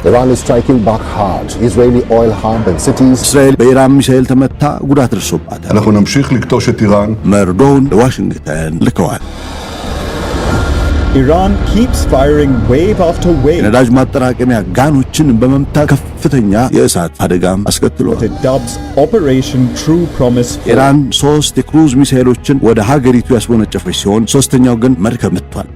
Iran is striking back hard. Israeli oil hub and cities. እስራኤል በኢራን ሚሳኤል ተመታ ጉዳት ደርሶባታል። אנחנו נמשיך לקטוש את איראן. መርዶውን ለዋሽንግተን ልከዋል። Iran keeps firing wave after wave. የነዳጅ ማጠራቀሚያ ጋኖችን በመምታት ከፍተኛ የእሳት አደጋም አስከትሏል። It dubs Operation True Promise 4. ኢራን 3 የክሩዝ ሚሳኤሎችን ወደ ሀገሪቱ ያስወነጨፈች ሲሆን ሶስተኛው ግን መርከብ መጥቷል።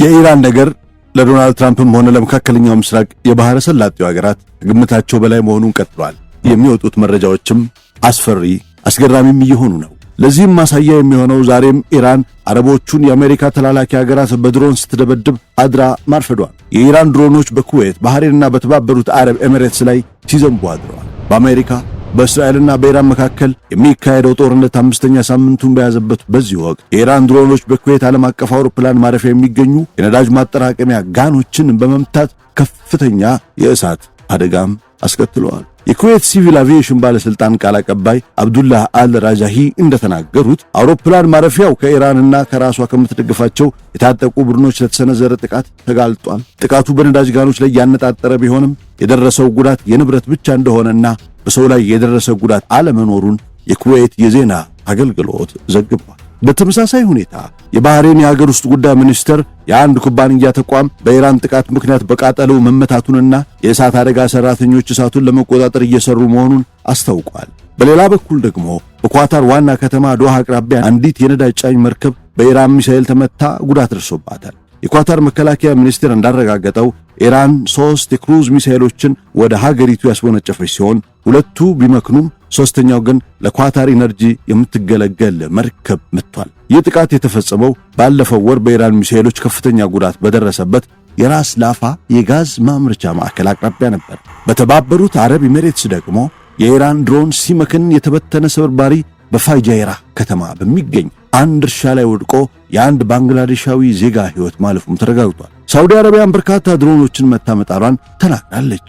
የኢራን ነገር ለዶናልድ ትራምፕም ሆነ ለመካከለኛው ምስራቅ የባህረ ሰላጤው ሀገራት ግምታቸው በላይ መሆኑን ቀጥሏል። የሚወጡት መረጃዎችም አስፈሪ አስገራሚም እየሆኑ ነው። ለዚህም ማሳያ የሚሆነው ዛሬም ኢራን አረቦቹን የአሜሪካ ተላላኪ ሀገራት በድሮን ስትደበድብ አድራ ማርፈዷል። የኢራን ድሮኖች በኩዌት ባህሬንና በተባበሩት አረብ ኤሚሬትስ ላይ ሲዘንቡ አድረዋል። በአሜሪካ በእስራኤልና በኢራን መካከል የሚካሄደው ጦርነት 5ኛ ሳምንቱን በያዘበት በዚህ ወቅት የኢራን ድሮኖች በኩዌት ዓለም አቀፍ አውሮፕላን ማረፊያ የሚገኙ የነዳጅ ማጠራቀሚያ ጋኖችን በመምታት ከፍተኛ የእሳት አደጋም አስከትለዋል። የኩዌት ሲቪል አቪዬሽን ባለስልጣን ቃል አቀባይ አብዱላህ አል-ራጃሂ እንደተናገሩት አውሮፕላን ማረፊያው ከኢራንና ከራሷ ከምትደግፋቸው የታጠቁ ቡድኖች ለተሰነዘረ ጥቃት ተጋልጧል። ጥቃቱ በነዳጅ ጋኖች ላይ ያነጣጠረ ቢሆንም የደረሰው ጉዳት የንብረት ብቻ እንደሆነና በሰው ላይ የደረሰ ጉዳት አለመኖሩን የኩዌት የዜና አገልግሎት ዘግቧል። በተመሳሳይ ሁኔታ የባህሬን የሀገር ውስጥ ጉዳይ ሚኒስትር የአንድ ኩባንያ ተቋም በኢራን ጥቃት ምክንያት በቃጠለው መመታቱንና የእሳት አደጋ ሰራተኞች እሳቱን ለመቆጣጠር እየሰሩ መሆኑን አስታውቋል። በሌላ በኩል ደግሞ በኳታር ዋና ከተማ ዶሃ አቅራቢያ አንዲት የነዳጅ ጫኝ መርከብ በኢራን ሚሳኤል ተመታ ጉዳት ደርሶባታል። የኳታር መከላከያ ሚኒስቴር እንዳረጋገጠው ኢራን 3 የክሩዝ ሚሳኤሎችን ወደ ሀገሪቱ ያስወነጨፈች ሲሆን ሁለቱ ቢመክኑም ሶስተኛው ግን ለኳታር ኢነርጂ የምትገለገል መርከብ መጥቷል። ይህ ጥቃት የተፈጸመው ባለፈው ወር በኢራን ሚሳኤሎች ከፍተኛ ጉዳት በደረሰበት የራስ ላፋ የጋዝ ማምረቻ ማዕከል አቅራቢያ ነበር። በተባበሩት አረብ ኤሚሬትስ ደግሞ የኢራን ድሮን ሲመክን የተበተነ ስብርባሪ በፋይጃይራ ከተማ በሚገኝ አንድ እርሻ ላይ ወድቆ የአንድ ባንግላዴሻዊ ዜጋ ሕይወት ማለፉም ተረጋግጧል። ሳውዲ አረቢያን በርካታ ድሮኖችን መታመጣሏን ተናግራለች።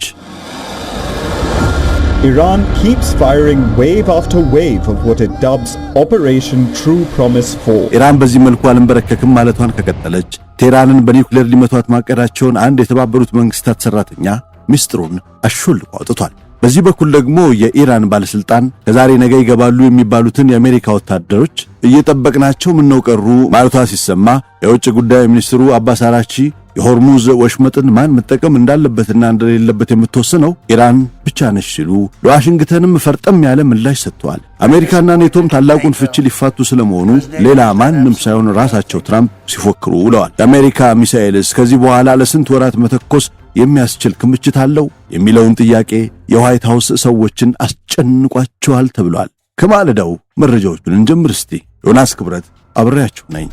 Iran keeps firing wave after wave of what it dubs Operation True Promise 4. ኢራን በዚህ መልኩ አልንበረከክም ማለቷን ከቀጠለች ቴህራንን በኒውክሌር ሊመቷት ማቀዳቸውን አንድ የተባበሩት መንግስታት ሰራተኛ ሚስጥሩን አሾልቆ አውጥቷል። በዚህ በኩል ደግሞ የኢራን ባለስልጣን ከዛሬ ነገ ይገባሉ የሚባሉትን የአሜሪካ ወታደሮች እየጠበቅናቸው ምነው ቀሩ ማለቷ ሲሰማ የውጭ ጉዳይ ሚኒስትሩ አባስ አራቺ የሆርሙዝ ወሽመጥን ማን መጠቀም እንዳለበትና እንደሌለበት የምትወስነው ኢራን ብቻ ነች ሲሉ ለዋሽንግተንም ፈርጠም ያለ ምላሽ ሰጥተዋል። አሜሪካና ኔቶም ታላቁን ፍቺ ሊፋቱ ስለመሆኑ ሌላ ማንም ሳይሆን ራሳቸው ትራምፕ ሲፎክሩ ውለዋል። የአሜሪካ ሚሳኤልስ ከዚህ በኋላ ለስንት ወራት መተኮስ የሚያስችል ክምችት አለው የሚለውን ጥያቄ የዋይት ሃውስ ሰዎችን አስጨንቋቸዋል ተብሏል። ከማለዳው መረጃዎቹን እንጀምር እስቲ። ዮናስ ክብረት አብሬያችሁ ነኝ።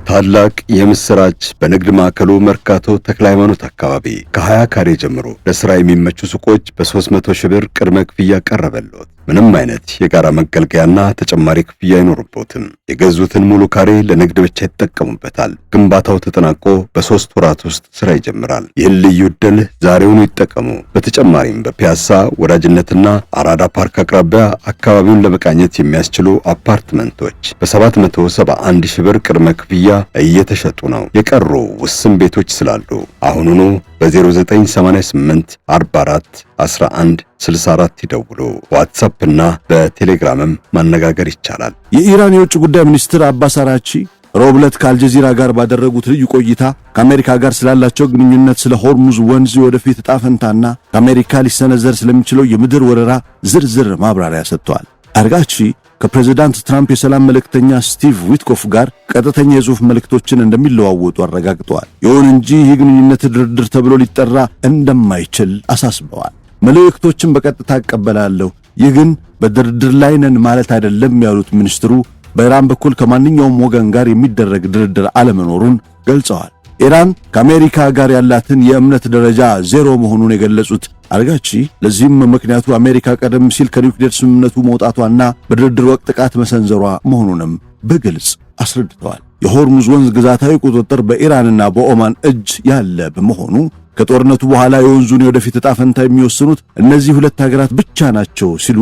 ታላቅ የምስራች በንግድ ማዕከሉ መርካቶ ተክለ ሃይማኖት አካባቢ ከ20 ካሬ ጀምሮ ለሥራ የሚመቹ ሱቆች በ300 ሺህ ብር ቅድመ ክፍያ ቀረበልዎት። ምንም አይነት የጋራ መገልገያና ተጨማሪ ክፍያ አይኖርቦትም። የገዙትን ሙሉ ካሬ ለንግድ ብቻ ይጠቀሙበታል። ግንባታው ተጠናቆ በ3 ወራት ውስጥ ሥራ ይጀምራል። ይህን ልዩ ዕድል ዛሬውኑ ይጠቀሙ። በተጨማሪም በፒያሳ ወዳጅነትና አራዳ ፓርክ አቅራቢያ አካባቢውን ለመቃኘት የሚያስችሉ አፓርትመንቶች በ771 ሺህ ብር ቅድመ ክፍያ እየተሸጡ ነው። የቀሩ ውስን ቤቶች ስላሉ አሁኑኑ በ0988 44 11 64 ይደውሉ። ዋትስአፕ እና በቴሌግራምም ማነጋገር ይቻላል። የኢራን የውጭ ጉዳይ ሚኒስትር አባስ አራቺ ሮብ ዕለት ከአልጀዚራ ጋር ባደረጉት ልዩ ቆይታ ከአሜሪካ ጋር ስላላቸው ግንኙነት፣ ስለ ሆርሙዝ ወንዝ ወደፊት ዕጣ ፈንታና ከአሜሪካ ሊሰነዘር ስለሚችለው የምድር ወረራ ዝርዝር ማብራሪያ ሰጥተዋል። አርጋቺ ከፕሬዝዳንት ትራምፕ የሰላም መልእክተኛ ስቲቭ ዊትኮፍ ጋር ቀጥተኛ የጽሑፍ መልእክቶችን እንደሚለዋወጡ አረጋግጠዋል። ይሁን እንጂ ይህ ግንኙነት ድርድር ተብሎ ሊጠራ እንደማይችል አሳስበዋል። መልእክቶችን በቀጥታ እቀበላለሁ፣ ይህ ግን በድርድር ላይ ነን ማለት አይደለም ያሉት ሚኒስትሩ በኢራን በኩል ከማንኛውም ወገን ጋር የሚደረግ ድርድር አለመኖሩን ገልጸዋል። ኢራን ከአሜሪካ ጋር ያላትን የእምነት ደረጃ ዜሮ መሆኑን የገለጹት አርጋቺ ለዚህም ምክንያቱ አሜሪካ ቀደም ሲል ከኒውክሌር ስምምነቱ መውጣቷና በድርድር ወቅት ጥቃት መሰንዘሯ መሆኑንም በግልጽ አስረድተዋል። የሆርሙዝ ወንዝ ግዛታዊ ቁጥጥር በኢራንና በኦማን እጅ ያለ በመሆኑ ከጦርነቱ በኋላ የወንዙን የወደፊት ዕጣ ፈንታ የሚወስኑት እነዚህ ሁለት ሀገራት ብቻ ናቸው ሲሉ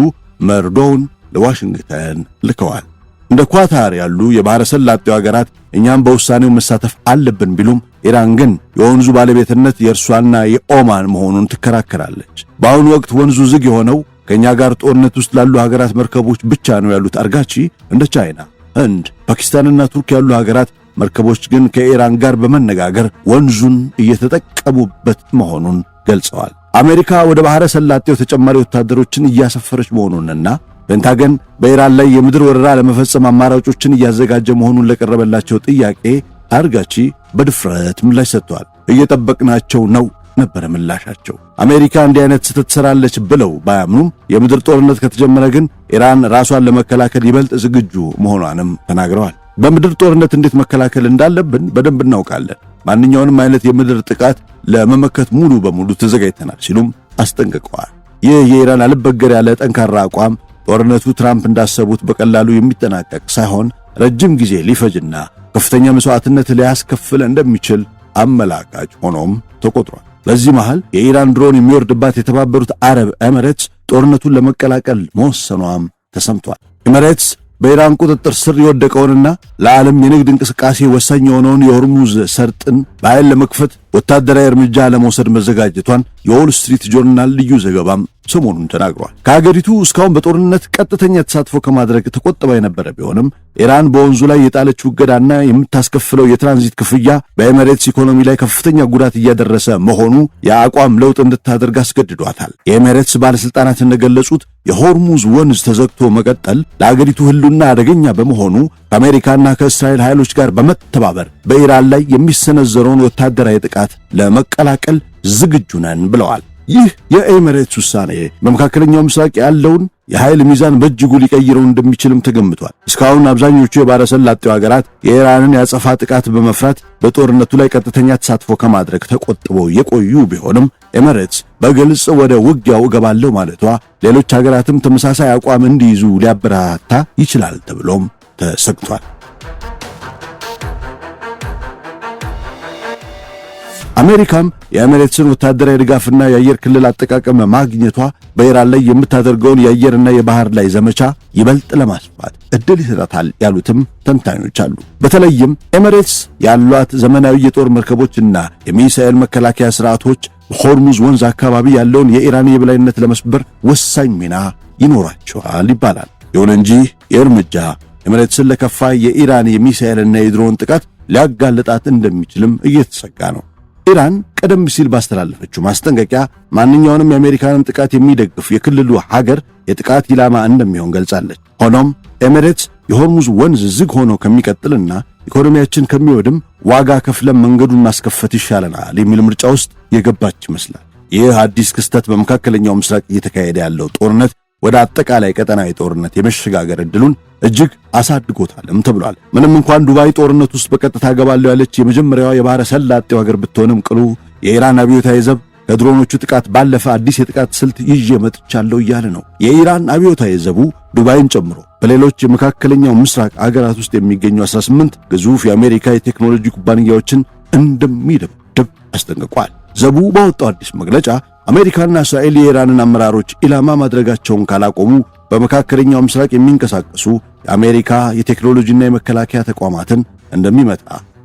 መርዶውን ለዋሽንግተን ልከዋል። እንደ ኳታር ያሉ የባህረ ሰላጤው ሀገራት እኛም በውሳኔው መሳተፍ አለብን ቢሉም ኢራን ግን የወንዙ ባለቤትነት የእርሷና የኦማን መሆኑን ትከራከራለች። በአሁኑ ወቅት ወንዙ ዝግ የሆነው ከኛ ጋር ጦርነት ውስጥ ላሉ ሀገራት መርከቦች ብቻ ነው ያሉት አርጋቺ እንደ ቻይና፣ ህንድ፣ ፓኪስታንና ቱርክ ያሉ ሀገራት መርከቦች ግን ከኢራን ጋር በመነጋገር ወንዙን እየተጠቀሙበት መሆኑን ገልጸዋል። አሜሪካ ወደ ባህረ ሰላጤው ተጨማሪ ወታደሮችን እያሰፈረች መሆኑንና ፔንታገን በኢራን ላይ የምድር ወረራ ለመፈጸም አማራጮችን እያዘጋጀ መሆኑን ለቀረበላቸው ጥያቄ አርጋቺ በድፍረት ምላሽ ሰጥተዋል። እየጠበቅናቸው ነው ነበር ምላሻቸው። አሜሪካ እንዲህ አይነት ስህተት ትሰራለች ብለው ባያምኑም የምድር ጦርነት ከተጀመረ ግን ኢራን ራሷን ለመከላከል ይበልጥ ዝግጁ መሆኗንም ተናግረዋል። በምድር ጦርነት እንዴት መከላከል እንዳለብን በደንብ እናውቃለን። ማንኛውንም አይነት የምድር ጥቃት ለመመከት ሙሉ በሙሉ ተዘጋጅተናል ሲሉም አስጠንቅቀዋል። ይህ የኢራን አልበገር ያለ ጠንካራ አቋም ጦርነቱ ትራምፕ እንዳሰቡት በቀላሉ የሚጠናቀቅ ሳይሆን ረጅም ጊዜ ሊፈጅና ከፍተኛ መስዋዕትነት ሊያስከፍል እንደሚችል አመላካች ሆኖም ተቆጥሯል። በዚህ መሃል የኢራን ድሮን የሚወርድባት የተባበሩት አረብ ኤሚሬትስ ጦርነቱን ለመቀላቀል መወሰኗም ተሰምቷል። ኤሚሬትስ በኢራን ቁጥጥር ስር የወደቀውንና ለዓለም የንግድ እንቅስቃሴ ወሳኝ የሆነውን የሆርሙዝ ሰርጥን በኃይል ለመክፈት ወታደራዊ እርምጃ ለመውሰድ መዘጋጀቷን የዎል ስትሪት ጆርናል ልዩ ዘገባም ሰሞኑን ተናግሯል። ከሀገሪቱ እስካሁን በጦርነት ቀጥተኛ ተሳትፎ ከማድረግ ተቆጥባ የነበረ ቢሆንም ኢራን በወንዙ ላይ የጣለችው እገዳና የምታስከፍለው የትራንዚት ክፍያ በኤሚሬትስ ኢኮኖሚ ላይ ከፍተኛ ጉዳት እያደረሰ መሆኑ የአቋም ለውጥ እንድታደርግ አስገድዷታል። የኤሚሬትስ ባለስልጣናት እንደገለጹት የሆርሙዝ ወንዝ ተዘግቶ መቀጠል ለሀገሪቱ ሕልውና አደገኛ በመሆኑ ከአሜሪካና ከእስራኤል ኃይሎች ጋር በመተባበር በኢራን ላይ የሚሰነዘረውን ወታደራዊ ጥቃት ለመቀላቀል ዝግጁ ነን ብለዋል። ይህ የኤሚሬትስ ውሳኔ በመካከለኛው ምስራቅ ያለውን የኃይል ሚዛን በእጅጉ ሊቀይረው እንደሚችልም ተገምቷል። እስካሁን አብዛኞቹ የባህረ ሰላጤው ሀገራት የኢራንን ያጸፋ ጥቃት በመፍራት በጦርነቱ ላይ ቀጥተኛ ተሳትፎ ከማድረግ ተቆጥበው የቆዩ ቢሆንም ኤሚሬትስ በግልጽ ወደ ውጊያው እገባለሁ ማለቷ ሌሎች ሀገራትም ተመሳሳይ አቋም እንዲይዙ ሊያበረታታ ይችላል ተብሎም ተሰግቷል። አሜሪካም የኤሚሬትስን ወታደራዊ ድጋፍና የአየር ክልል አጠቃቀም ማግኘቷ በኢራን ላይ የምታደርገውን የአየርና የባህር ላይ ዘመቻ ይበልጥ ለማስፋት እድል ይሰጣታል ያሉትም ተንታኞች አሉ። በተለይም ኤሚሬትስ ያሏት ዘመናዊ የጦር መርከቦችና የሚሳኤል መከላከያ ስርዓቶች በሆርሙዝ ወንዝ አካባቢ ያለውን የኢራን የበላይነት ለመስበር ወሳኝ ሚና ይኖራቸዋል ይባላል። ይሁን እንጂ የእርምጃ ኤሚሬትስን ለከፋ የኢራን የሚሳኤልና የድሮን ጥቃት ሊያጋልጣት እንደሚችልም እየተሰጋ ነው። ኢራን ቀደም ሲል ባስተላለፈችው ማስጠንቀቂያ ማንኛውንም የአሜሪካንን ጥቃት የሚደግፍ የክልሉ ሀገር የጥቃት ኢላማ እንደሚሆን ገልጻለች። ሆኖም ኤሚሬትስ የሆርሙዝ ወንዝ ዝግ ሆኖ ከሚቀጥልና ኢኮኖሚያችን ከሚወድም ዋጋ ከፍለን መንገዱን ማስከፈት ይሻለናል የሚል ምርጫ ውስጥ የገባች ይመስላል። ይህ አዲስ ክስተት በመካከለኛው ምስራቅ እየተካሄደ ያለው ጦርነት ወደ አጠቃላይ ቀጠናዊ ጦርነት የመሸጋገር ዕድሉን እጅግ አሳድጎታልም ተብሏል። ምንም እንኳን ዱባይ ጦርነት ውስጥ በቀጥታ ገባለሁ ያለች የመጀመሪያዋ የባህረ ሰላጤው ሀገር ብትሆንም ቅሉ የኢራን አብዮታዊ ዘብ ከድሮኖቹ ጥቃት ባለፈ አዲስ የጥቃት ስልት ይዤ መጥቻለሁ እያለ ነው። የኢራን አብዮታዊ ዘቡ ዱባይን ጨምሮ በሌሎች የመካከለኛው ምስራቅ አገራት ውስጥ የሚገኙ 18 ግዙፍ የአሜሪካ የቴክኖሎጂ ኩባንያዎችን እንደሚደብድብ አስጠንቅቋል። ዘቡ ባወጣው አዲስ መግለጫ አሜሪካና እስራኤል የኢራንን አመራሮች ኢላማ ማድረጋቸውን ካላቆሙ በመካከለኛው ምስራቅ የሚንቀሳቀሱ የአሜሪካ የቴክኖሎጂና የመከላከያ ተቋማትን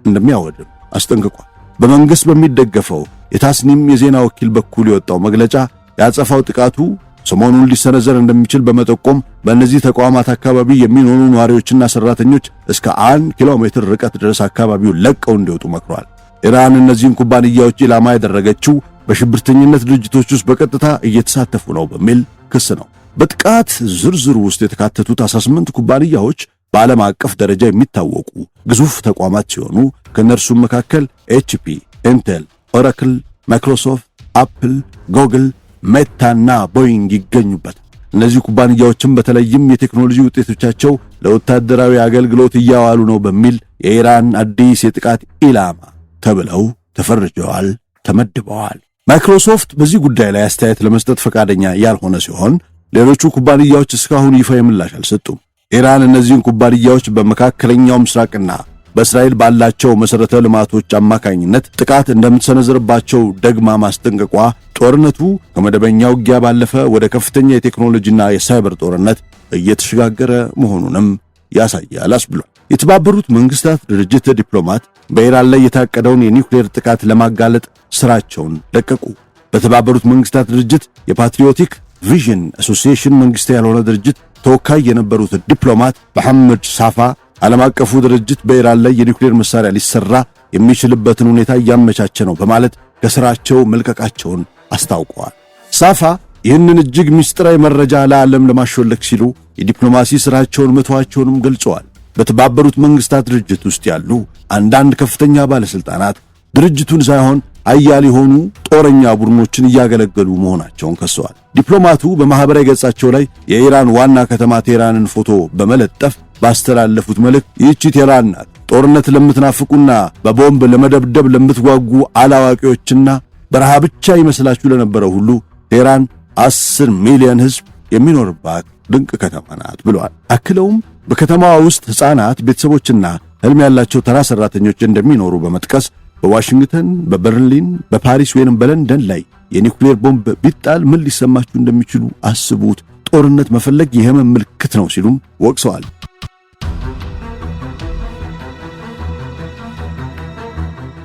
እንደሚያወድም አስጠንቅቋል። በመንግስት በሚደገፈው የታስኒም የዜና ወኪል በኩል የወጣው መግለጫ ያጸፋው ጥቃቱ ሰሞኑን ሊሰነዘር እንደሚችል በመጠቆም በእነዚህ ተቋማት አካባቢ የሚኖሩ ነዋሪዎችና ሰራተኞች እስከ 1 ኪሎ ሜትር ርቀት ድረስ አካባቢውን ለቀው እንዲወጡ መክሯል። ኢራን እነዚህን ኩባንያዎች ኢላማ ያደረገችው በሽብርተኝነት ድርጅቶች ውስጥ በቀጥታ እየተሳተፉ ነው በሚል ክስ ነው። በጥቃት ዝርዝሩ ውስጥ የተካተቱት 18 ኩባንያዎች በዓለም አቀፍ ደረጃ የሚታወቁ ግዙፍ ተቋማት ሲሆኑ ከእነርሱም መካከል ኤችፒ፣ ኢንቴል፣ ኦራክል፣ ማይክሮሶፍት፣ አፕል፣ ጎግል፣ ሜታና ቦይንግ ይገኙበታል። እነዚህ ኩባንያዎችም በተለይም የቴክኖሎጂ ውጤቶቻቸው ለወታደራዊ አገልግሎት እያዋሉ ነው በሚል የኢራን አዲስ የጥቃት ኢላማ ተብለው ተፈርጀዋል፣ ተመድበዋል። ማይክሮሶፍት በዚህ ጉዳይ ላይ አስተያየት ለመስጠት ፈቃደኛ ያልሆነ ሲሆን ሌሎቹ ኩባንያዎች እስካሁን ይፋ ምላሽ አልሰጡም። ኢራን እነዚህን ኩባንያዎች በመካከለኛው ምስራቅና በእስራኤል ባላቸው መሠረተ ልማቶች አማካኝነት ጥቃት እንደምትሰነዝርባቸው ደግማ ማስጠንቀቋ ጦርነቱ ከመደበኛ ውጊያ ባለፈ ወደ ከፍተኛ የቴክኖሎጂና የሳይበር ጦርነት እየተሸጋገረ መሆኑንም ያሳያል አስብሏል። የተባበሩት መንግስታት ድርጅት ዲፕሎማት በኢራን ላይ የታቀደውን የኒውክሌር ጥቃት ለማጋለጥ ስራቸውን ለቀቁ። በተባበሩት መንግስታት ድርጅት የፓትሪዮቲክ ቪዥን አሶሲዬሽን መንግስታዊ ያልሆነ ድርጅት ተወካይ የነበሩት ዲፕሎማት መሐመድ ሳፋ ዓለም አቀፉ ድርጅት በኢራን ላይ የኒውክሌር መሳሪያ ሊሰራ የሚችልበትን ሁኔታ እያመቻቸ ነው በማለት ከስራቸው መልቀቃቸውን አስታውቀዋል። ሳፋ ይህንን እጅግ ምስጢራዊ መረጃ ለዓለም ለማሾለክ ሲሉ የዲፕሎማሲ ስራቸውን መተዋቸውንም ገልጸዋል። በተባበሩት መንግስታት ድርጅት ውስጥ ያሉ አንዳንድ ከፍተኛ ባለስልጣናት ድርጅቱን ሳይሆን አያሌ የሆኑ ጦረኛ ቡድኖችን እያገለገሉ መሆናቸውን ከሰዋል። ዲፕሎማቱ በማህበራዊ ገጻቸው ላይ የኢራን ዋና ከተማ ቴህራንን ፎቶ በመለጠፍ ባስተላለፉት መልእክት ይህች ቴህራን ናት፣ ጦርነት ለምትናፍቁና በቦምብ ለመደብደብ ለምትጓጉ አላዋቂዎችና በረሃ ብቻ ይመስላችሁ ለነበረው ሁሉ ቴህራን 10 ሚሊዮን ህዝብ የሚኖርባት ድንቅ ከተማ ናት ብለዋል። አክለውም በከተማዋ ውስጥ ሕፃናት፣ ቤተሰቦችና ህልም ያላቸው ተራ ሰራተኞች እንደሚኖሩ በመጥቀስ በዋሽንግተን፣ በበርሊን፣ በፓሪስ ወይንም በለንደን ላይ የኒውክሌር ቦምብ ቢጣል ምን ሊሰማችሁ እንደሚችሉ አስቡት። ጦርነት መፈለግ የህመም ምልክት ነው ሲሉም ወቅሰዋል።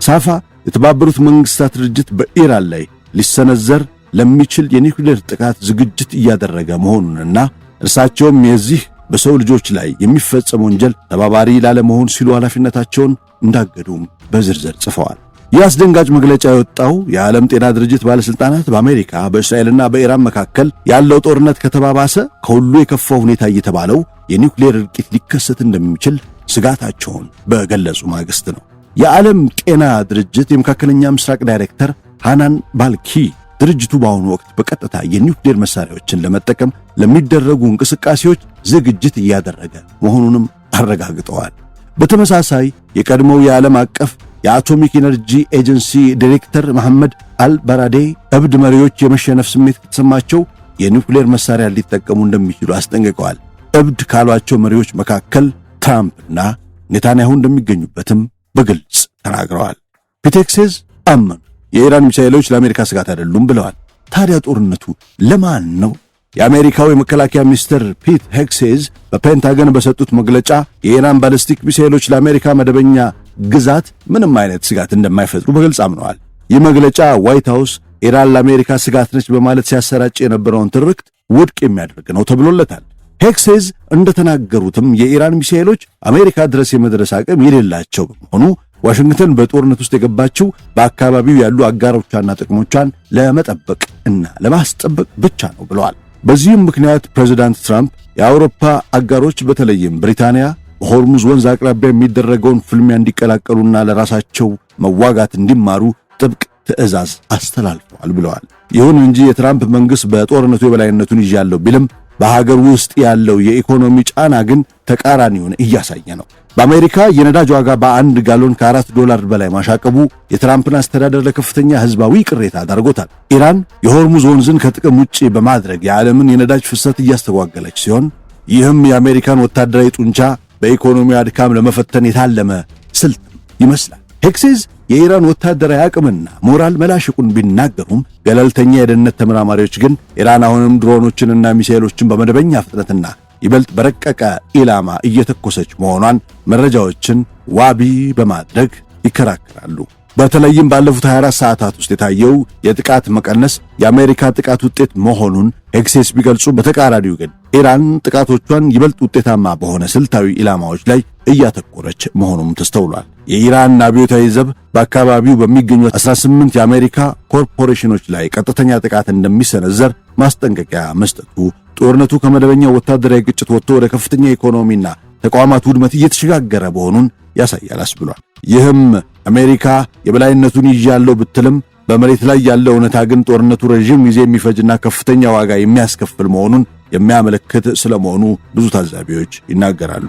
ሳፋ የተባበሩት መንግስታት ድርጅት በኢራን ላይ ሊሰነዘር ለሚችል የኒውክሌር ጥቃት ዝግጅት እያደረገ መሆኑንና እርሳቸውም የዚህ በሰው ልጆች ላይ የሚፈጸም ወንጀል ተባባሪ ላለመሆን ሲሉ ኃላፊነታቸውን እንዳገዱም በዝርዝር ጽፈዋል። ይህ አስደንጋጭ መግለጫ የወጣው የዓለም ጤና ድርጅት ባለስልጣናት በአሜሪካ በእስራኤልና በኢራን መካከል ያለው ጦርነት ከተባባሰ ከሁሉ የከፋው ሁኔታ እየተባለው የኒውክሌር እልቂት ሊከሰት እንደሚችል ስጋታቸውን በገለጹ ማግስት ነው። የዓለም ጤና ድርጅት የመካከለኛ ምስራቅ ዳይሬክተር ሃናን ባልኪ ድርጅቱ በአሁኑ ወቅት በቀጥታ የኒውክሌር መሳሪያዎችን ለመጠቀም ለሚደረጉ እንቅስቃሴዎች ዝግጅት እያደረገ መሆኑንም አረጋግጠዋል። በተመሳሳይ የቀድሞው የዓለም አቀፍ የአቶሚክ ኤነርጂ ኤጀንሲ ዲሬክተር መሐመድ አልባራዴ እብድ መሪዎች የመሸነፍ ስሜት ከተሰማቸው የኒውክሌር መሳሪያ ሊጠቀሙ እንደሚችሉ አስጠንቅቀዋል። እብድ ካሏቸው መሪዎች መካከል ትራምፕና ኔታንያሁ እንደሚገኙበትም በግልጽ ተናግረዋል። ፒቴክሴዝ አመኑ የኢራን ሚሳኤሎች ለአሜሪካ ስጋት አይደሉም ብለዋል። ታዲያ ጦርነቱ ለማን ነው? የአሜሪካው የመከላከያ ሚኒስትር ፒት ሄግሴዝ በፔንታገን በሰጡት መግለጫ የኢራን ባሊስቲክ ሚሳኤሎች ለአሜሪካ መደበኛ ግዛት ምንም አይነት ስጋት እንደማይፈጥሩ በግልጽ አምነዋል። ይህ መግለጫ ዋይት ሃውስ ኢራን ለአሜሪካ ስጋት ነች በማለት ሲያሰራጭ የነበረውን ትርክት ውድቅ የሚያደርግ ነው ተብሎለታል። ሄግሴዝ እንደተናገሩትም የኢራን ሚሳኤሎች አሜሪካ ድረስ የመድረስ አቅም የሌላቸው በመሆኑ ዋሽንግተን በጦርነት ውስጥ የገባችው በአካባቢው ያሉ አጋሮቿና ጥቅሞቿን ለመጠበቅ እና ለማስጠበቅ ብቻ ነው ብለዋል። በዚህም ምክንያት ፕሬዚዳንት ትራምፕ የአውሮፓ አጋሮች በተለይም ብሪታንያ በሆርሙዝ ወንዝ አቅራቢያ የሚደረገውን ፍልሚያ እንዲቀላቀሉና ለራሳቸው መዋጋት እንዲማሩ ጥብቅ ትዕዛዝ አስተላልፈዋል ብለዋል። ይሁን እንጂ የትራምፕ መንግስት በጦርነቱ የበላይነቱን ይዣለሁ ቢልም በሀገር ውስጥ ያለው የኢኮኖሚ ጫና ግን ተቃራኒውን እያሳየ ነው። በአሜሪካ የነዳጅ ዋጋ በአንድ ጋሎን $4 በላይ ማሻቀቡ የትራምፕን አስተዳደር ለከፍተኛ ህዝባዊ ቅሬታ ዳርጎታል። ኢራን የሆርሙዝ ወንዝን ከጥቅም ውጪ በማድረግ የዓለምን የነዳጅ ፍሰት እያስተጓገለች ሲሆን ይህም የአሜሪካን ወታደራዊ ጡንቻ በኢኮኖሚ አድካም ለመፈተን የታለመ ስልት ይመስላል። ሄግሴዝ የኢራን ወታደራዊ አቅምና ሞራል መላሸቁን ቢናገሩም ገለልተኛ የደህንነት ተመራማሪዎች ግን ኢራን አሁንም ድሮኖችንና ሚሳኤሎችን በመደበኛ ፍጥነትና ይበልጥ በረቀቀ ኢላማ እየተኮሰች መሆኗን መረጃዎችን ዋቢ በማድረግ ይከራከራሉ። በተለይም ባለፉት 24 ሰዓታት ውስጥ የታየው የጥቃት መቀነስ የአሜሪካ ጥቃት ውጤት መሆኑን ሄግሴዝ ቢገልጹ፣ በተቃራኒው ግን ኢራን ጥቃቶቿን ይበልጥ ውጤታማ በሆነ ስልታዊ ኢላማዎች ላይ እያተኮረች መሆኑም ተስተውሏል። የኢራን አብዮታዊ ዘብ በአካባቢው በሚገኙ 18 የአሜሪካ ኮርፖሬሽኖች ላይ ቀጥተኛ ጥቃት እንደሚሰነዘር ማስጠንቀቂያ መስጠቱ ጦርነቱ ከመደበኛ ወታደራዊ ግጭት ወጥቶ ወደ ከፍተኛ ኢኮኖሚና ተቋማት ውድመት እየተሸጋገረ መሆኑን ያሳያል አስብሏል። ይህም አሜሪካ የበላይነቱን ይዣለው ብትልም በመሬት ላይ ያለው እውነታ ግን ጦርነቱ ረዥም ጊዜ የሚፈጅና ከፍተኛ ዋጋ የሚያስከፍል መሆኑን የሚያመለክት ስለመሆኑ ብዙ ታዛቢዎች ይናገራሉ።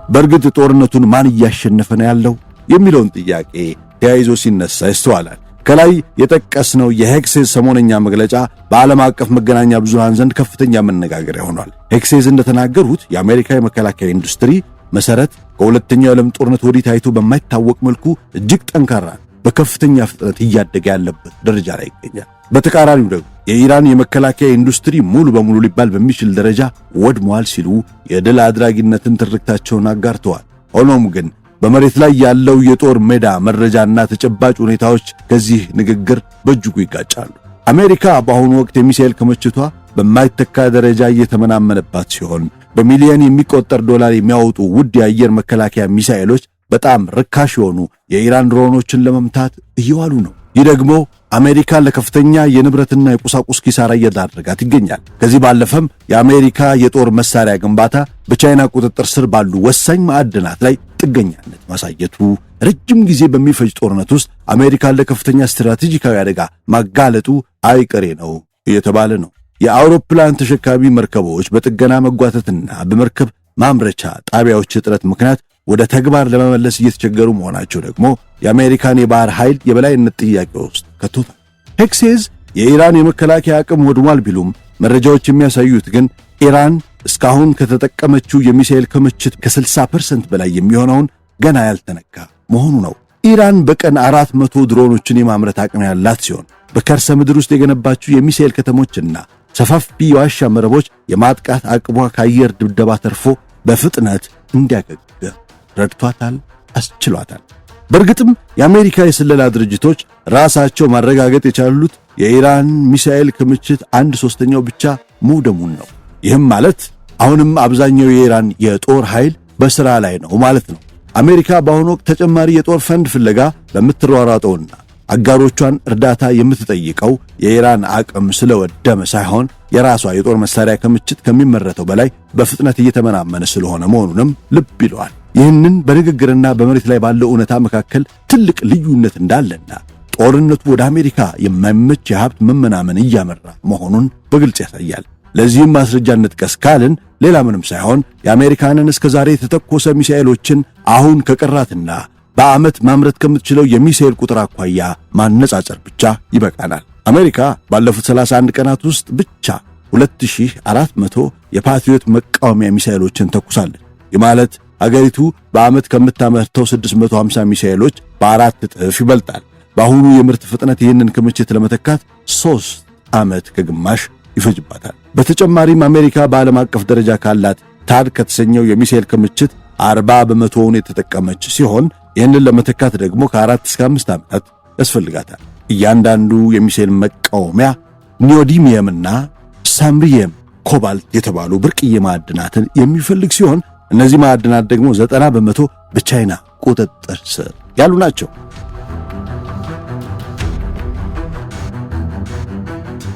በእርግጥ ጦርነቱን ማን እያሸነፈ ነው ያለው የሚለውን ጥያቄ ተያይዞ ሲነሳ ይስተዋላል። ከላይ የጠቀስነው የሄግሴዝ ሰሞነኛ መግለጫ በዓለም አቀፍ መገናኛ ብዙሃን ዘንድ ከፍተኛ መነጋገሪያ ሆኗል። ሄግሴዝ እንደተናገሩት የአሜሪካ የመከላከያ ኢንዱስትሪ መሰረት ከሁለተኛው የዓለም ጦርነት ወዲህ ታይቶ በማይታወቅ መልኩ እጅግ ጠንካራ፣ በከፍተኛ ፍጥነት እያደገ ያለበት ደረጃ ላይ ይገኛል። በተቃራኒው ደግሞ የኢራን የመከላከያ ኢንዱስትሪ ሙሉ በሙሉ ሊባል በሚችል ደረጃ ወድሟል ሲሉ የድል አድራጊነትን ትርክታቸውን አጋርተዋል። ሆኖም ግን በመሬት ላይ ያለው የጦር ሜዳ መረጃና ተጨባጭ ሁኔታዎች ከዚህ ንግግር በእጅጉ ይጋጫሉ። አሜሪካ በአሁኑ ወቅት የሚሳኤል ክምችቷ በማይተካ ደረጃ እየተመናመነባት ሲሆን በሚሊዮን የሚቆጠር ዶላር የሚያወጡ ውድ የአየር መከላከያ ሚሳኤሎች በጣም ርካሽ የሆኑ የኢራን ድሮኖችን ለመምታት እየዋሉ ነው። ይህ ደግሞ አሜሪካ ለከፍተኛ የንብረትና የቁሳቁስ ኪሳራ እየዳረጋት ይገኛል። ከዚህ ባለፈም የአሜሪካ የጦር መሳሪያ ግንባታ በቻይና ቁጥጥር ስር ባሉ ወሳኝ ማዕድናት ላይ ጥገኛነት ማሳየቱ ረጅም ጊዜ በሚፈጅ ጦርነት ውስጥ አሜሪካን ለከፍተኛ ስትራቴጂካዊ አደጋ ማጋለጡ አይቀሬ ነው እየተባለ ነው። የአውሮፕላን ተሸካሚ መርከቦች በጥገና መጓተትና በመርከብ ማምረቻ ጣቢያዎች እጥረት ምክንያት ወደ ተግባር ለመመለስ እየተቸገሩ መሆናቸው ደግሞ የአሜሪካን የባህር ኃይል የበላይነት ጥያቄ ውስጥ ከቶታል። ሄክሴዝ የኢራን የመከላከያ አቅም ወድሟል ቢሉም መረጃዎች የሚያሳዩት ግን ኢራን እስካሁን ከተጠቀመችው የሚሳኤል ክምችት ከ60% በላይ የሚሆነውን ገና ያልተነካ መሆኑ ነው። ኢራን በቀን 400 ድሮኖችን የማምረት አቅም ያላት ሲሆን በከርሰ ምድር ውስጥ የገነባችው የሚሳኤል ከተሞችና ሰፋፊ የዋሻ መረቦች የማጥቃት አቅሟ ከአየር ድብደባ ተርፎ በፍጥነት እንዲያገግም ረድቷታል፣ አስችሏታል። በእርግጥም የአሜሪካ የስለላ ድርጅቶች ራሳቸው ማረጋገጥ የቻሉት የኢራን ሚሳኤል ክምችት 1/3 ብቻ መውደሙን ነው። ይህም ማለት አሁንም አብዛኛው የኢራን የጦር ኃይል በሥራ ላይ ነው ማለት ነው። አሜሪካ በአሁኑ ወቅት ተጨማሪ የጦር ፈንድ ፍለጋ በምትሯሯጠውና አጋሮቿን እርዳታ የምትጠይቀው የኢራን አቅም ስለወደመ ሳይሆን የራሷ የጦር መሳሪያ ክምችት ከሚመረተው በላይ በፍጥነት እየተመናመነ ስለሆነ መሆኑንም ልብ ይለዋል። ይህንን በንግግርና በመሬት ላይ ባለው እውነታ መካከል ትልቅ ልዩነት እንዳለና ጦርነቱ ወደ አሜሪካ የማይመች የሀብት መመናመን እያመራ መሆኑን በግልጽ ያሳያል። ለዚህም ማስረጃ እንጥቀስ ካልን ሌላ ምንም ሳይሆን የአሜሪካንን እስከ ዛሬ የተተኮሰ ሚሳኤሎችን አሁን ከቀራትና በዓመት ማምረት ከምትችለው የሚሳኤል ቁጥር አኳያ ማነጻጸር ብቻ ይበቃናል። አሜሪካ ባለፉት 31 ቀናት ውስጥ ብቻ 2400 የፓትሪዮት መቃወሚያ ሚሳኤሎችን ተኩሳለች። ይህ ማለት አገሪቱ በዓመት ከምታመርተው 650 ሚሳኤሎች በ4 እጥፍ ይበልጣል። በአሁኑ የምርት ፍጥነት ይህንን ክምችት ለመተካት 3 ዓመት ከግማሽ ይፈጅባታል። በተጨማሪም አሜሪካ በዓለም አቀፍ ደረጃ ካላት ታድ ከተሰኘው የሚሳኤል ክምችት 40% የተጠቀመች ሲሆን ይህንን ለመተካት ደግሞ ከ4 እስከ 5 ዓመታት ያስፈልጋታል። እያንዳንዱ የሚሳኤል መቃወሚያ ኒዮዲሚየምና ሳምሪየም ኮባልት የተባሉ ብርቅዬ ማዕድናትን የሚፈልግ ሲሆን እነዚህ ማዕድናት ደግሞ 90% በቻይና ቁጥጥር ስር ያሉ ናቸው።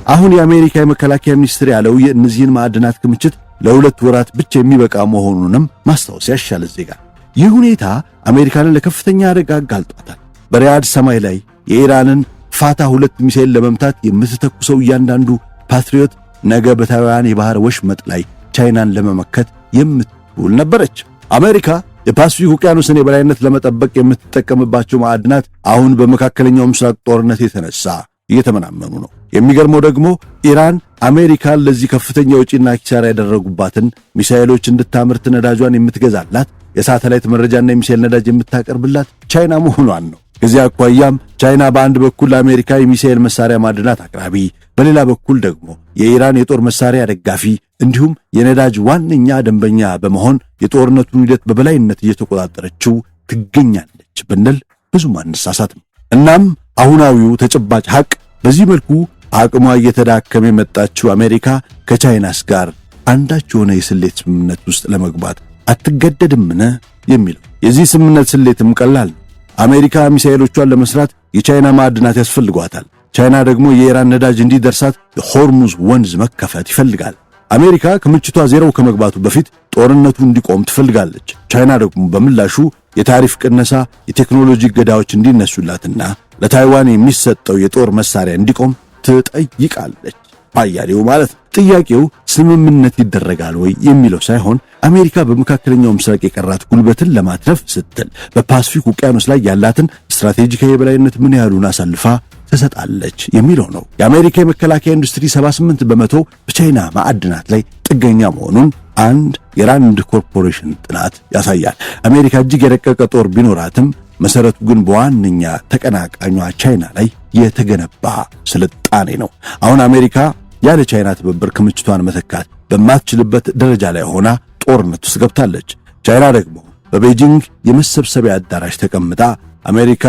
አሁን የአሜሪካ የመከላከያ ሚኒስትር ያለው የእነዚህን ማዕድናት ክምችት ለ2 ወራት ብቻ የሚበቃ መሆኑንም ማስታወስ ያሻል። ዜጋ ይህ ሁኔታ አሜሪካንን ለከፍተኛ አደጋ አጋልጧታል። በሪያድ ሰማይ ላይ የኢራንን ፋታ 2 ሚሳኤል ለመምታት የምትተኩሰው እያንዳንዱ ፓትሪዮት ነገ በታይዋን የባህር ወሽመጥ ላይ ቻይናን ለመመከት የምትውል ነበረች። አሜሪካ የፓሲፊክ ውቅያኖስን የበላይነት ለመጠበቅ የምትጠቀምባቸው ማዕድናት አሁን በመካከለኛው ምስራቅ ጦርነት የተነሳ እየተመናመኑ ነው። የሚገርመው ደግሞ ኢራን አሜሪካን ለዚህ ከፍተኛ ወጪና ኪሳራ ያደረጉባትን ሚሳኤሎች እንድታመርት ነዳጇን የምትገዛላት የሳተላይት መረጃና የሚሳኤል ነዳጅ የምታቀርብላት ቻይና መሆኗን ነው። ከዚህ አኳያም ቻይና በአንድ በኩል ለአሜሪካ የሚሳኤል መሳሪያ ማዕድናት አቅራቢ፣ በሌላ በኩል ደግሞ የኢራን የጦር መሳሪያ ደጋፊ እንዲሁም የነዳጅ ዋነኛ ደንበኛ በመሆን የጦርነቱን ሂደት በበላይነት እየተቆጣጠረችው ትገኛለች ብንል ብዙም አንሳሳትም። እናም አሁናዊው ተጨባጭ ሐቅ በዚህ መልኩ አቅሟ እየተዳከመ የመጣችው አሜሪካ ከቻይናስ ጋር አንዳች የሆነ የስሌት ስምምነት ውስጥ ለመግባት አትገደድምን የሚለው። የዚህ ስምምነት ስሌትም ቀላል ነው። አሜሪካ ሚሳኤሎቿን ለመስራት የቻይና ማዕድናት ያስፈልጓታል። ቻይና ደግሞ የኢራን ነዳጅ እንዲደርሳት የሆርሙዝ ወንዝ መከፈት ይፈልጋል። አሜሪካ ክምችቷ ዜሮው ከመግባቱ በፊት ጦርነቱ እንዲቆም ትፈልጋለች። ቻይና ደግሞ በምላሹ የታሪፍ ቅነሳ፣ የቴክኖሎጂ እገዳዎች እንዲነሱላትና ለታይዋን የሚሰጠው የጦር መሳሪያ እንዲቆም ትጠይቃለች። ባያሌው ማለት ጥያቄው ስምምነት ይደረጋል ወይ የሚለው ሳይሆን አሜሪካ በመካከለኛው ምስራቅ የቀራት ጉልበትን ለማትረፍ ስትል በፓሲፊክ ውቅያኖስ ላይ ያላትን ስትራቴጂካዊ የበላይነት ምን ያህሉን አሳልፋ ትሰጣለች የሚለው ነው። የአሜሪካ የመከላከያ ኢንዱስትሪ 78% በቻይና ማዕድናት ላይ ጥገኛ መሆኑን አንድ የራንድ ኮርፖሬሽን ጥናት ያሳያል። አሜሪካ እጅግ የረቀቀ ጦር ቢኖራትም መሰረቱ ግን በዋነኛ ተቀናቃኟ ቻይና ላይ የተገነባ ስልጣኔ ነው። አሁን አሜሪካ ያለ ቻይና ትብብር ክምችቷን መተካት በማትችልበት ደረጃ ላይ ሆና ጦርነት ውስጥ ገብታለች። ቻይና ደግሞ በቤጂንግ የመሰብሰቢያ አዳራሽ ተቀምጣ አሜሪካ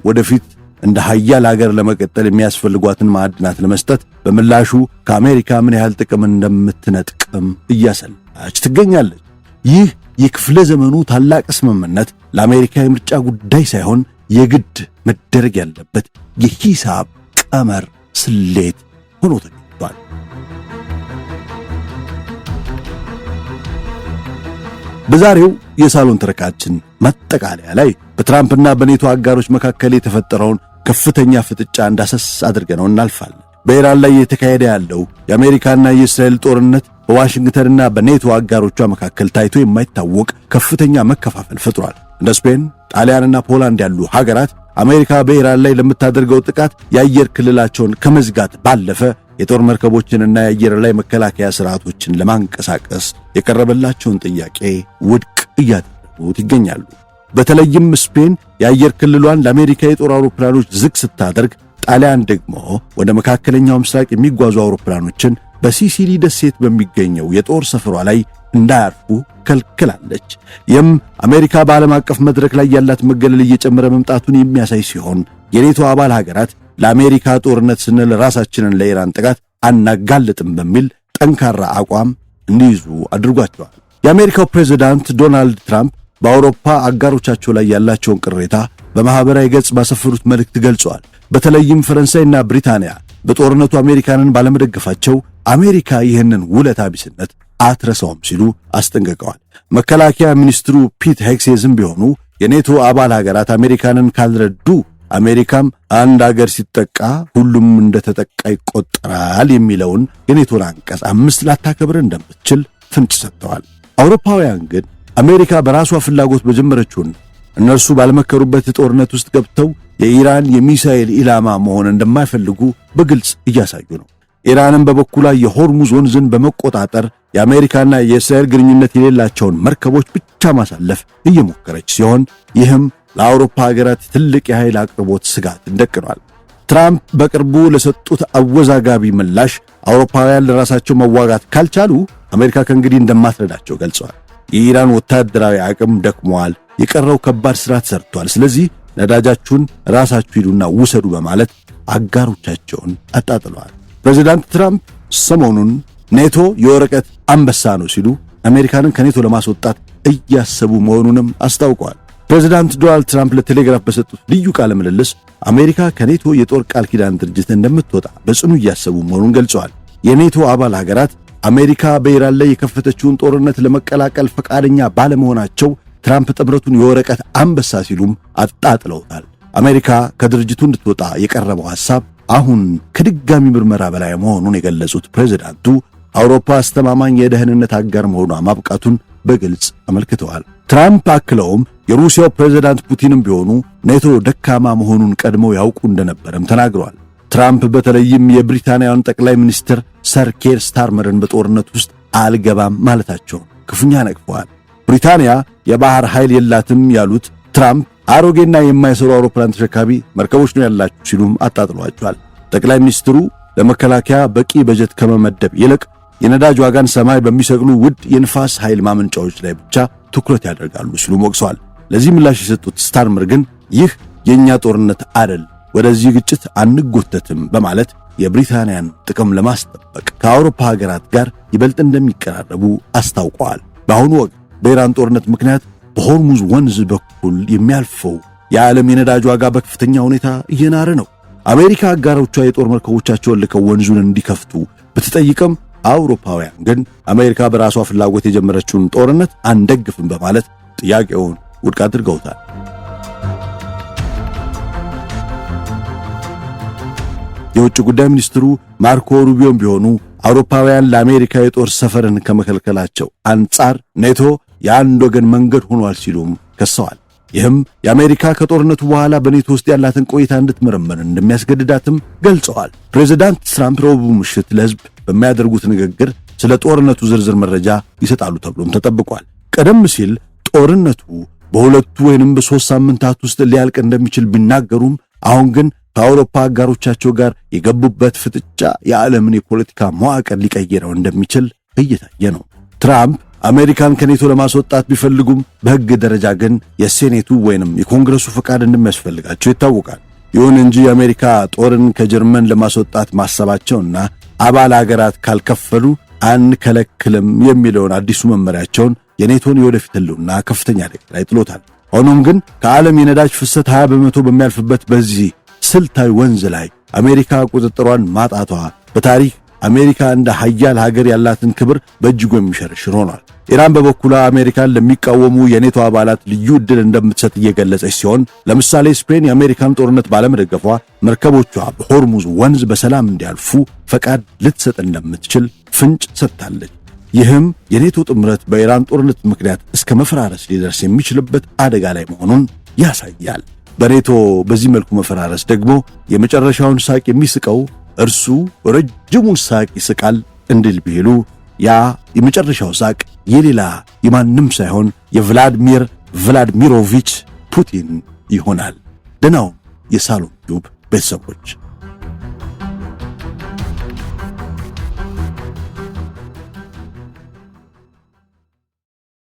ወደፊት እንደ ሀያል ሀገር ለመቀጠል የሚያስፈልጓትን ማዕድናት ለመስጠት በምላሹ ከአሜሪካ ምን ያህል ጥቅም እንደምትነጥቅም እያሰላች ትገኛለች። ይህ የክፍለ ዘመኑ ታላቅ ስምምነት ለአሜሪካ የምርጫ ጉዳይ ሳይሆን የግድ መደረግ ያለበት የሂሳብ ቀመር ስሌት ሆኖ ተገኝቷል። በዛሬው የሳሎን ትረካችን ማጠቃለያ ላይ በትራምፕና በኔቶ አጋሮች መካከል የተፈጠረውን ከፍተኛ ፍጥጫ እንዳሰስ አድርገነው እናልፋለን። በኢራን ላይ የተካሄደ ያለው የአሜሪካና የእስራኤል ጦርነት በዋሽንግተንና በኔቶ አጋሮቿ መካከል ታይቶ የማይታወቅ ከፍተኛ መከፋፈል ፈጥሯል። እንደ ስፔን፣ ጣሊያንና ፖላንድ ያሉ ሀገራት አሜሪካ በኢራን ላይ ለምታደርገው ጥቃት የአየር ክልላቸውን ከመዝጋት ባለፈ የጦር መርከቦችንና የአየር ላይ መከላከያ ስርዓቶችን ለማንቀሳቀስ የቀረበላቸውን ጥያቄ ውድቅ እያደረጉት ይገኛሉ። በተለይም ስፔን የአየር ክልሏን ለአሜሪካ የጦር አውሮፕላኖች ዝግ ስታደርግ፣ ጣሊያን ደግሞ ወደ መካከለኛው ምስራቅ የሚጓዙ አውሮፕላኖችን በሲሲሊ ደሴት በሚገኘው የጦር ሰፈሯ ላይ እንዳያርፉ ከልክላለች። ይህም አሜሪካ በዓለም አቀፍ መድረክ ላይ ያላት መገለል እየጨመረ መምጣቱን የሚያሳይ ሲሆን የኔቶ አባል ሀገራት ለአሜሪካ ጦርነት ስንል ራሳችንን ለኢራን ጥቃት አናጋልጥም በሚል ጠንካራ አቋም እንዲይዙ አድርጓቸዋል። የአሜሪካው ፕሬዝዳንት ዶናልድ ትራምፕ በአውሮፓ አጋሮቻቸው ላይ ያላቸውን ቅሬታ በማህበራዊ ገጽ ባሰፈሩት መልእክት ገልጸዋል። በተለይም ፈረንሳይና ብሪታንያ በጦርነቱ አሜሪካንን ባለመደገፋቸው አሜሪካ ይህንን ውለታ ቢስነት አትረሳውም ሲሉ አስጠንቅቀዋል። መከላከያ ሚኒስትሩ ፒት ሄግሴዝም ቢሆኑ የኔቶ አባል ሀገራት አሜሪካንን ካልረዱ አሜሪካም አንድ አገር ሲጠቃ ሁሉም እንደተጠቃ ይቆጠራል የሚለውን የኔቶን አንቀጽ 5 ላታከብር እንደምትችል ፍንጭ ሰጥተዋል። አውሮፓውያን ግን አሜሪካ በራሷ ፍላጎት በጀመረችውን እነርሱ ባልመከሩበት ጦርነት ውስጥ ገብተው የኢራን የሚሳኤል ኢላማ መሆን እንደማይፈልጉ በግልጽ እያሳዩ ነው። ኢራንም በበኩሏ የሆርሙዝ ወንዝን በመቆጣጠር የአሜሪካና የእስራኤል ግንኙነት የሌላቸውን መርከቦች ብቻ ማሳለፍ እየሞከረች ሲሆን ይህም ለአውሮፓ ሀገራት ትልቅ የኃይል አቅርቦት ስጋት ደቅኗል። ትራምፕ በቅርቡ ለሰጡት አወዛጋቢ ምላሽ አውሮፓውያን ለራሳቸው መዋጋት ካልቻሉ አሜሪካ ከእንግዲህ እንደማትረዳቸው ገልጸዋል። የኢራን ወታደራዊ አቅም ደክሟል፣ የቀረው ከባድ ሥራ ተሰርቷል፣ ስለዚህ ነዳጃችሁን ራሳችሁ ሂዱና ውሰዱ በማለት አጋሮቻቸውን አጣጥለዋል። ፕሬዚዳንት ትራምፕ ሰሞኑን ኔቶ የወረቀት አንበሳ ነው ሲሉ አሜሪካንን ከኔቶ ለማስወጣት እያሰቡ መሆኑንም አስታውቀዋል። ፕሬዚዳንት ዶናልድ ትራምፕ ለቴሌግራፍ በሰጡት ልዩ ቃለ ምልልስ አሜሪካ ከኔቶ የጦር ቃል ኪዳን ድርጅት እንደምትወጣ በጽኑ እያሰቡ መሆኑን ገልጸዋል። የኔቶ አባል ሀገራት አሜሪካ በኢራን ላይ የከፈተችውን ጦርነት ለመቀላቀል ፈቃደኛ ባለመሆናቸው ትራምፕ ጥምረቱን የወረቀት አንበሳ ሲሉም አጣጥለውታል። አሜሪካ ከድርጅቱ እንድትወጣ የቀረበው ሐሳብ አሁን ከድጋሚ ምርመራ በላይ መሆኑን የገለጹት ፕሬዝዳንቱ አውሮፓ አስተማማኝ የደህንነት አጋር መሆኗ ማብቃቱን በግልጽ አመልክተዋል። ትራምፕ አክለውም የሩሲያው ፕሬዝዳንት ፑቲንም ቢሆኑ ኔቶ ደካማ መሆኑን ቀድመው ያውቁ እንደነበረም ተናግረዋል። ትራምፕ በተለይም የብሪታንያውን ጠቅላይ ሚኒስትር ሰር ኬር ስታርመርን በጦርነት ውስጥ አልገባም ማለታቸውን ክፉኛ ነቅፈዋል። ብሪታንያ የባህር ኃይል የላትም ያሉት ትራምፕ አሮጌና የማይሰሩ አውሮፕላን ተሸካሚ መርከቦች ነው ያላችሁ ሲሉም አጣጥሏቸዋል። ጠቅላይ ሚኒስትሩ ለመከላከያ በቂ በጀት ከመመደብ ይልቅ የነዳጅ ዋጋን ሰማይ በሚሰቅሉ ውድ የንፋስ ኃይል ማመንጫዎች ላይ ብቻ ትኩረት ያደርጋሉ ሲሉ ሞቅሰዋል። ለዚህ ምላሽ የሰጡት ስታርመር ግን ይህ የኛ ጦርነት አይደል፣ ወደዚህ ግጭት አንጎተትም በማለት የብሪታንያን ጥቅም ለማስጠበቅ ከአውሮፓ ሀገራት ጋር ይበልጥ እንደሚቀራረቡ አስታውቀዋል። በአሁኑ ወቅት በኢራን ጦርነት ምክንያት በሆርሙዝ ወንዝ በኩል የሚያልፈው የዓለም የነዳጅ ዋጋ በከፍተኛ ሁኔታ እየናረ ነው። አሜሪካ አጋሮቿ የጦር መርከቦቻቸውን ልከው ወንዙን እንዲከፍቱ ብትጠይቅም አውሮፓውያን ግን አሜሪካ በራሷ ፍላጎት የጀመረችውን ጦርነት አንደግፍም በማለት ጥያቄውን ውድቅ አድርገውታል። የውጭ ጉዳይ ሚኒስትሩ ማርኮ ሩቢዮም ቢሆኑ አውሮፓውያን ለአሜሪካ የጦር ሰፈርን ከመከልከላቸው አንጻር ኔቶ የአንድ ወገን መንገድ ሆኗል ሲሉም ከሰዋል። ይህም የአሜሪካ ከጦርነቱ በኋላ በኔቶ ውስጥ ያላትን ቆይታ እንድትመረመር እንደሚያስገድዳትም ገልጸዋል። ፕሬዝዳንት ትራምፕ ረቡዕ ምሽት ለሕዝብ በሚያደርጉት ንግግር ስለ ጦርነቱ ዝርዝር መረጃ ይሰጣሉ ተብሎም ተጠብቋል። ቀደም ሲል ጦርነቱ በሁለቱ ወይንም በ3 ሳምንታት ውስጥ ሊያልቅ እንደሚችል ቢናገሩም አሁን ግን ከአውሮፓ አጋሮቻቸው ጋር የገቡበት ፍጥጫ የዓለምን የፖለቲካ መዋቅር ሊቀይረው እንደሚችል እየታየ ነው። ትራምፕ አሜሪካን ከኔቶ ለማስወጣት ቢፈልጉም በሕግ ደረጃ ግን የሴኔቱ ወይንም የኮንግረሱ ፈቃድ እንደሚያስፈልጋቸው ይታወቃል። ይሁን እንጂ የአሜሪካ ጦርን ከጀርመን ለማስወጣት ማሰባቸውና አባል አገራት ካልከፈሉ አንከለክልም የሚለውን አዲሱ መመሪያቸውን የኔቶን የወደፊት ህልውና ከፍተኛ አደጋ ላይ ጥሎታል። ሆኖም ግን ከዓለም የነዳጅ ፍሰት 20 በመቶ በሚያልፍበት በዚህ ስልታዊ ወንዝ ላይ አሜሪካ ቁጥጥሯን ማጣቷ በታሪክ አሜሪካ እንደ ሀያል ሀገር ያላትን ክብር በእጅጉ የሚሸረሽር ሆኗል። ኢራን በበኩሏ አሜሪካን ለሚቃወሙ የኔቶ አባላት ልዩ ዕድል እንደምትሰጥ እየገለጸች ሲሆን ለምሳሌ ስፔን የአሜሪካን ጦርነት ባለመደገፏ መርከቦቿ በሆርሙዝ ወንዝ በሰላም እንዲያልፉ ፈቃድ ልትሰጥ እንደምትችል ፍንጭ ሰጥታለች። ይህም የኔቶ ጥምረት በኢራን ጦርነት ምክንያት እስከ መፈራረስ ሊደርስ የሚችልበት አደጋ ላይ መሆኑን ያሳያል። በኔቶ በዚህ መልኩ መፈራረስ ደግሞ የመጨረሻውን ሳቅ የሚስቀው እርሱ ረጅሙን ሳቅ ይስቃል እንዲል ቢሉ ያ የመጨረሻው ሳቅ የሌላ የማንም ሳይሆን የቭላድሚር ቭላድሚሮቪች ፑቲን ይሆናል። ደናው የሳሎም ዩብ ቤተሰቦች